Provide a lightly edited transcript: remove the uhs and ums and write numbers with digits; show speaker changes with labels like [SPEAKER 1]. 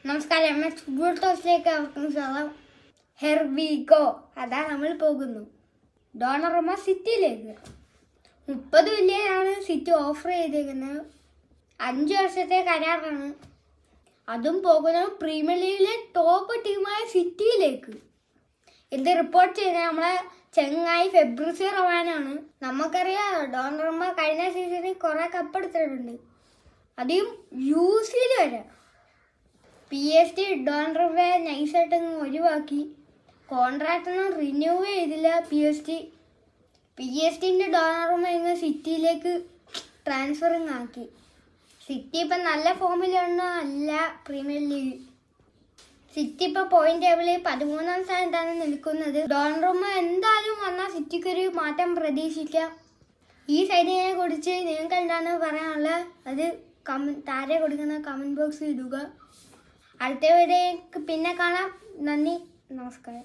[SPEAKER 1] നമസ്കാരം, ഫുട്ബോൾ ടോസിലേക്ക് അവർക്കും സ്വാഗതം. Her we go. അതാ നമ്മൾ പോകുന്നു ഡോണറുമ സിറ്റിയിലേക്ക്. 30 മില്യനാണ് സിറ്റി ഓഫർ ചെയ്തേക്കുന്നത്. 5 വർഷത്തെ കരാറാണ്. അതും പോകുന്നത് പ്രീമിയർ ലീഗിലെ ടോപ്പ് ടീമായ സിറ്റിയിലേക്ക്. ഇത് റിപ്പോർട്ട് ചെയ്തത് നമ്മളെ ചെങ്ങായി ഫെബ്രിസിയോ റൊമാനോയാണ്. നമുക്കറിയാം, ഡോണറുമ കഴിഞ്ഞ സീസണിൽ കുറെ കപ്പെടുത്തിട്ടുണ്ട്, അധികം യൂസിൽ വരെ. PSG ഡോണറുമെ നൈസായിട്ടങ്ങ് ഒഴിവാക്കി. കോൺട്രാക്ട് ഒന്നും റിന്യൂ ചെയ്തില്ല. PSG ഡോണറുമ ഇങ്ങ് സിറ്റിയിലേക്ക് ട്രാൻസ്ഫറിങ് ആക്കി. സിറ്റി ഇപ്പം നല്ല ഫോമിലൊന്നും അല്ല പ്രീമിയർ ലീഗ്. സിറ്റി ഇപ്പം പോയിന്റ് ടേബിളിൽ 13ാം സ്ഥാനത്താണ് നിൽക്കുന്നത്. ഡോണറുമ എന്തായാലും വന്നാൽ സിറ്റിക്കൊരു മാറ്റം പ്രതീക്ഷിക്കാം. ഈ സൈഡിനെ കുറിച്ച് നിങ്ങൾക്ക് എന്താണ് പറയാനുള്ളത്? അത് താഴെ കൊടുക്കുന്ന കമന്റ് ബോക്സിൽ ഇടുക. അടുത്ത വീഡിയോക്ക് പിന്നെ കാണാം. നന്ദി, നമസ്കാരം.